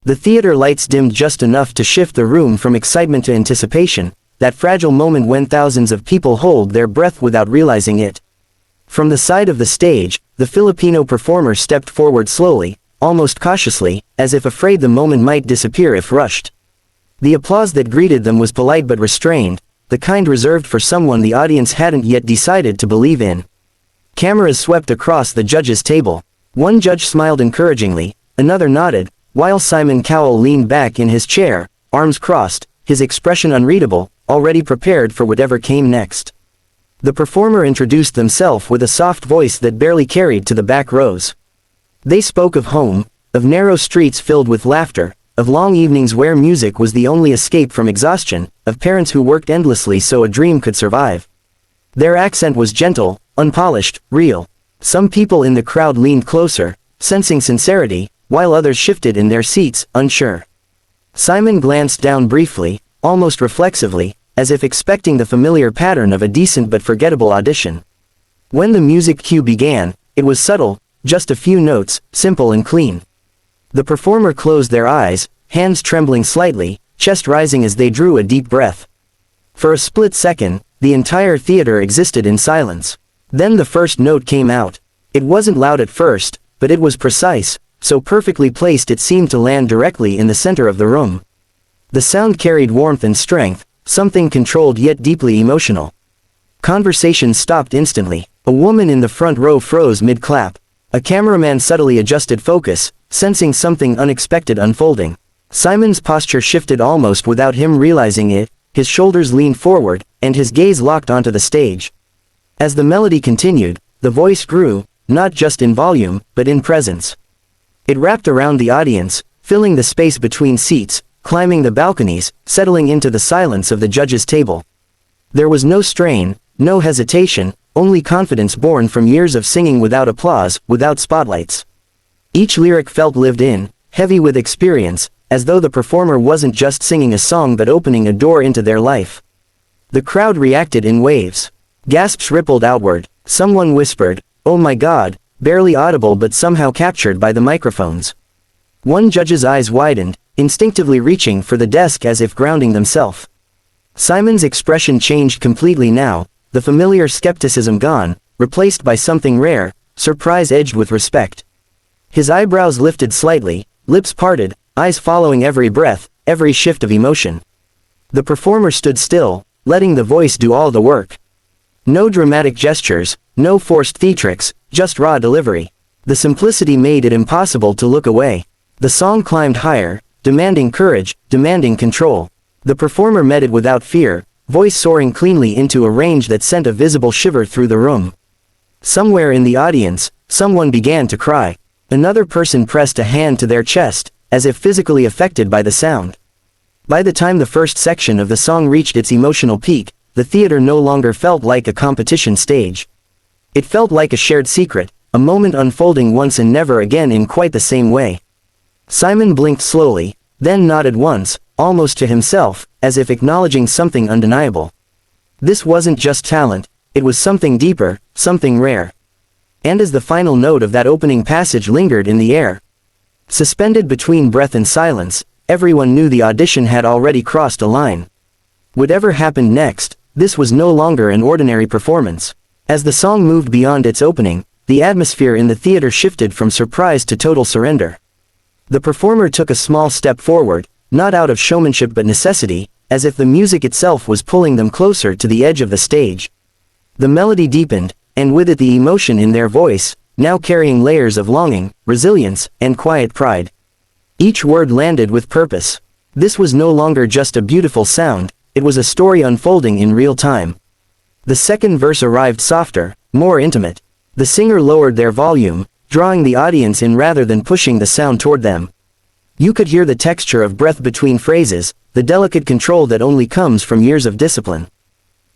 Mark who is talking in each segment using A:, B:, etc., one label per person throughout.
A: The theater lights dimmed just enough to shift the room from excitement to anticipation, that fragile moment when thousands of people hold their breath without realizing it. From the side of the stage, the Filipino performer stepped forward slowly, almost cautiously, as if afraid the moment might disappear if rushed. The applause that greeted them was polite but restrained, the kind reserved for someone the audience hadn't yet decided to believe in. Cameras swept across the judges' table. One judge smiled encouragingly, another nodded, while Simon Cowell leaned back in his chair, arms crossed, his expression unreadable, already prepared for whatever came next. The performer introduced themselves with a soft voice that barely carried to the back rows. They spoke of home, of narrow streets filled with laughter, of long evenings where music was the only escape from exhaustion, of parents who worked endlessly so a dream could survive. Their accent was gentle, unpolished, real. Some people in the crowd leaned closer, sensing sincerity, while others shifted in their seats, unsure. Simon glanced down briefly, almost reflexively, as if expecting the familiar pattern of a decent but forgettable audition. When the music cue began, it was subtle, just a few notes, simple and clean. The performer closed their eyes, hands trembling slightly, chest rising as they drew a deep breath. For a split second, the entire theater existed in silence. Then the first note came out. It wasn't loud at first, but it was precise, so perfectly placed it seemed to land directly in the center of the room. The sound carried warmth and strength, something controlled yet deeply emotional. Conversation stopped instantly. A woman in the front row froze mid-clap. A cameraman subtly adjusted focus, sensing something unexpected unfolding. Simon's posture shifted almost without him realizing it, his shoulders leaned forward, and his gaze locked onto the stage. As the melody continued, the voice grew, not just in volume, but in presence. It wrapped around the audience, filling the space between seats, climbing the balconies, settling into the silence of the judges' table. There was no strain, no hesitation, only confidence born from years of singing without applause, without spotlights. Each lyric felt lived in, heavy with experience, as though the performer wasn't just singing a song but opening a door into their life. The crowd reacted in waves. Gasps rippled outward. Someone whispered, "Oh my God," barely audible but somehow captured by the microphones. One judge's eyes widened, instinctively reaching for the desk as if grounding themselves. Simon's expression changed completely now, the familiar skepticism gone, replaced by something rare, surprise edged with respect. His eyebrows lifted slightly, lips parted, eyes following every breath, every shift of emotion. The performer stood still, letting the voice do all the work. No dramatic gestures, no forced theatrics, just raw delivery. The simplicity made it impossible to look away. The song climbed higher, demanding courage, demanding control. The performer met it without fear, voice soaring cleanly into a range that sent a visible shiver through the room. Somewhere in the audience, someone began to cry. Another person pressed a hand to their chest, as if physically affected by the sound. By the time the first section of the song reached its emotional peak, the theater no longer felt like a competition stage. It felt like a shared secret, a moment unfolding once and never again in quite the same way. Simon blinked slowly, then nodded once, almost to himself, as if acknowledging something undeniable. This wasn't just talent, it was something deeper, something rare. And as the final note of that opening passage lingered in the air, suspended between breath and silence, everyone knew the audition had already crossed a line. Whatever happened next, this was no longer an ordinary performance. As the song moved beyond its opening, the atmosphere in the theater shifted from surprise to total surrender. The performer took a small step forward, not out of showmanship but necessity, as if the music itself was pulling them closer to the edge of the stage. The melody deepened, and with it the emotion in their voice, now carrying layers of longing, resilience, and quiet pride. Each word landed with purpose. This was no longer just a beautiful sound, it was a story unfolding in real time. The second verse arrived softer, more intimate. The singer lowered their volume, drawing the audience in rather than pushing the sound toward them. You could hear the texture of breath between phrases, the delicate control that only comes from years of discipline.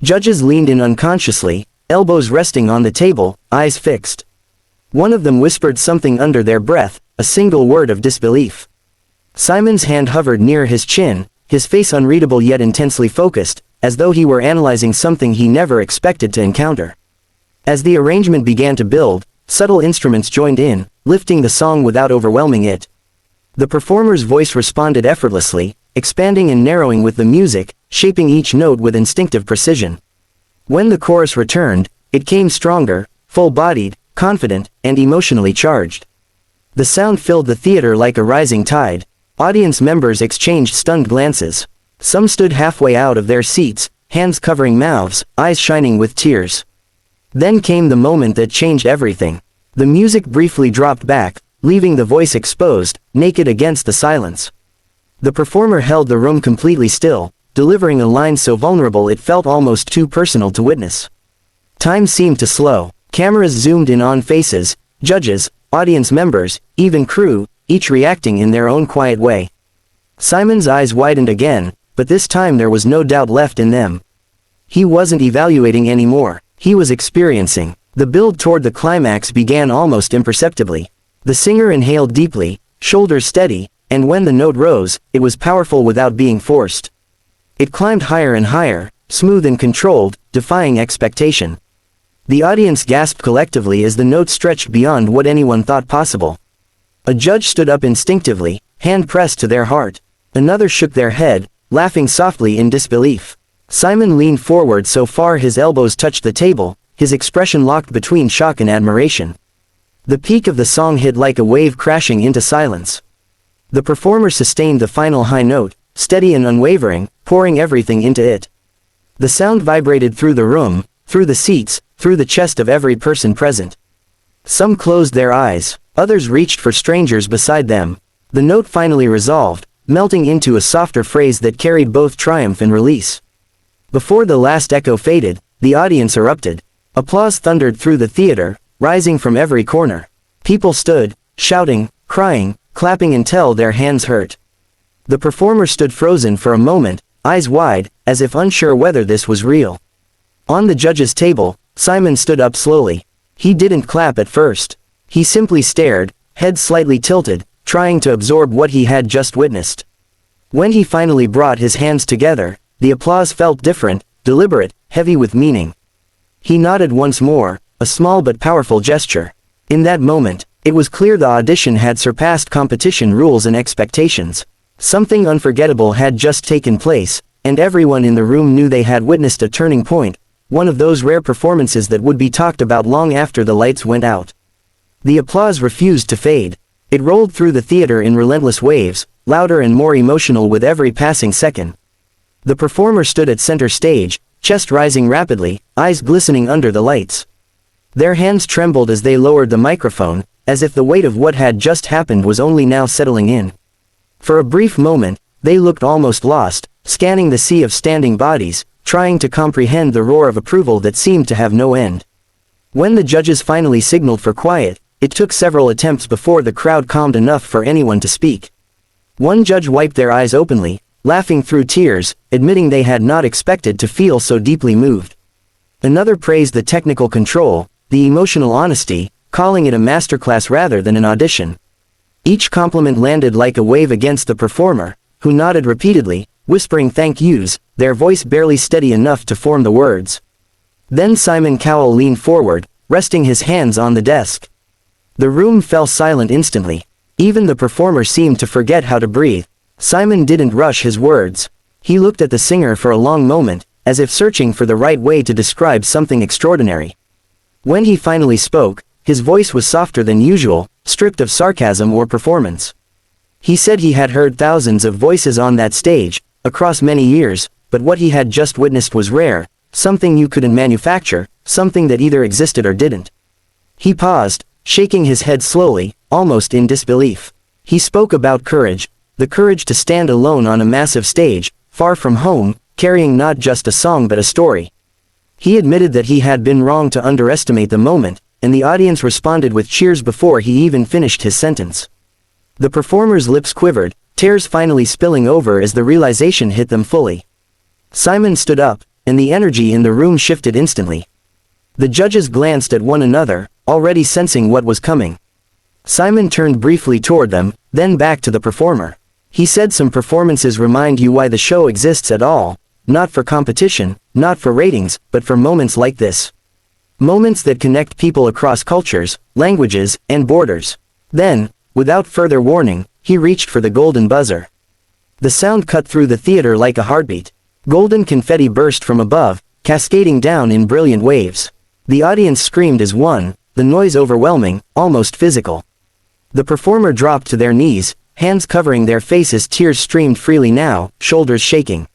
A: Judges leaned in unconsciously, elbows resting on the table, eyes fixed. One of them whispered something under their breath, a single word of disbelief. Simon's hand hovered near his chin, his face unreadable yet intensely focused, as though he were analyzing something he never expected to encounter. As the arrangement began to build, subtle instruments joined in, lifting the song without overwhelming it. The performer's voice responded effortlessly, expanding and narrowing with the music, shaping each note with instinctive precision. When the chorus returned, it came stronger, full-bodied, confident, and emotionally charged. The sound filled the theater like a rising tide. Audience members exchanged stunned glances. Some stood halfway out of their seats, hands covering mouths, eyes shining with tears. Then came the moment that changed everything. The music briefly dropped back, leaving the voice exposed, naked against the silence. The performer held the room completely still, delivering a line so vulnerable it felt almost too personal to witness. Time seemed to slow. Cameras zoomed in on faces, judges, audience members, even crew, each reacting in their own quiet way. Simon's eyes widened again, but this time there was no doubt left in them. He wasn't evaluating anymore, he was experiencing. The build toward the climax began almost imperceptibly. The singer inhaled deeply, shoulders steady, and when the note rose, it was powerful without being forced. It climbed higher and higher, smooth and controlled, defying expectation. The audience gasped collectively as the note stretched beyond what anyone thought possible. A judge stood up instinctively, hand pressed to their heart. Another shook their head, laughing softly in disbelief. Simon leaned forward so far his elbows touched the table, his expression locked between shock and admiration. The peak of the song hit like a wave crashing into silence. The performer sustained the final high note, steady and unwavering, pouring everything into it. The sound vibrated through the room, through the seats, through the chest of every person present. Some closed their eyes, others reached for strangers beside them. The note finally resolved, melting into a softer phrase that carried both triumph and release. Before the last echo faded, the audience erupted. Applause thundered through the theater, rising from every corner. People stood, shouting, crying, clapping until their hands hurt. The performer stood frozen for a moment, eyes wide, as if unsure whether this was real. On the judge's table, Simon stood up slowly. He didn't clap at first. He simply stared, head slightly tilted, trying to absorb what he had just witnessed. When he finally brought his hands together, the applause felt different, deliberate, heavy with meaning. He nodded once more, a small but powerful gesture. In that moment, it was clear the audition had surpassed competition rules and expectations. Something unforgettable had just taken place, and everyone in the room knew they had witnessed a turning point, one of those rare performances that would be talked about long after the lights went out. The applause refused to fade. It rolled through the theater in relentless waves, louder and more emotional with every passing second. The performer stood at center stage, chest rising rapidly, eyes glistening under the lights. Their hands trembled as they lowered the microphone, as if the weight of what had just happened was only now settling in. For a brief moment, they looked almost lost, scanning the sea of standing bodies, trying to comprehend the roar of approval that seemed to have no end. When the judges finally signaled for quiet, it took several attempts before the crowd calmed enough for anyone to speak. One judge wiped their eyes openly, laughing through tears, admitting they had not expected to feel so deeply moved. Another praised the technical control, the emotional honesty, calling it a masterclass rather than an audition. Each compliment landed like a wave against the performer, who nodded repeatedly, whispering thank yous, their voice barely steady enough to form the words. Then Simon Cowell leaned forward, resting his hands on the desk. The room fell silent instantly. Even the performer seemed to forget how to breathe. Simon didn't rush his words. He looked at the singer for a long moment, as if searching for the right way to describe something extraordinary. When he finally spoke, his voice was softer than usual, stripped of sarcasm or performance. He said he had heard thousands of voices on that stage, across many years, but what he had just witnessed was rare, something you couldn't manufacture, something that either existed or didn't. He paused, shaking his head slowly, almost in disbelief. He spoke about courage, the courage to stand alone on a massive stage, far from home, carrying not just a song but a story. He admitted that he had been wrong to underestimate the moment, and the audience responded with cheers before he even finished his sentence. The performer's lips quivered, tears finally spilling over as the realization hit them fully. Simon stood up, and the energy in the room shifted instantly. The judges glanced at one another, already sensing what was coming. Simon turned briefly toward them, then back to the performer. He said some performances remind you why the show exists at all, not for competition, not for ratings, but for moments like this. Moments that connect people across cultures, languages, and borders. Then, without further warning, he reached for the golden buzzer. The sound cut through the theater like a heartbeat. Golden confetti burst from above, cascading down in brilliant waves. The audience screamed as one, the noise overwhelming, almost physical. The performer dropped to their knees, hands covering their faces, tears streamed freely now, shoulders shaking.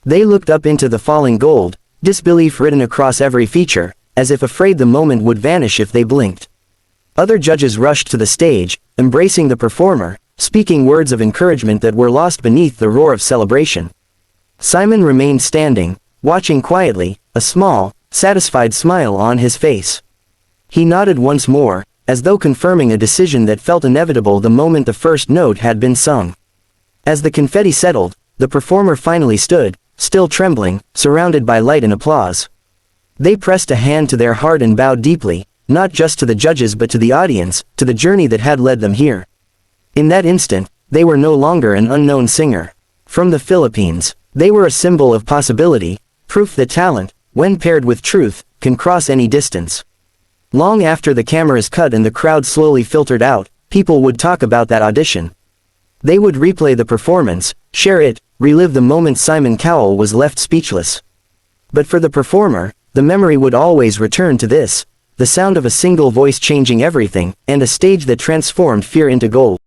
A: They looked up into the falling gold, disbelief written across every feature, as if afraid the moment would vanish if they blinked. Other judges rushed to the stage, embracing the performer, speaking words of encouragement that were lost beneath the roar of celebration. Simon remained standing, watching quietly, a small, satisfied smile on his face. He nodded once more, as though confirming a decision that felt inevitable the moment the first note had been sung. As the confetti settled, the performer finally stood, still trembling, surrounded by light and applause. They pressed a hand to their heart and bowed deeply, not just to the judges but to the audience, to the journey that had led them here. In that instant, they were no longer an unknown singer. From the Philippines, they were a symbol of possibility, proof that talent, when paired with truth, can cross any distance. Long after the cameras cut and the crowd slowly filtered out, people would talk about that audition. They would replay the performance, share it, relive the moment. Simon Cowell was left speechless. But for the performer, the memory would always return to this, the sound of a single voice changing everything, and a stage that transformed fear into gold.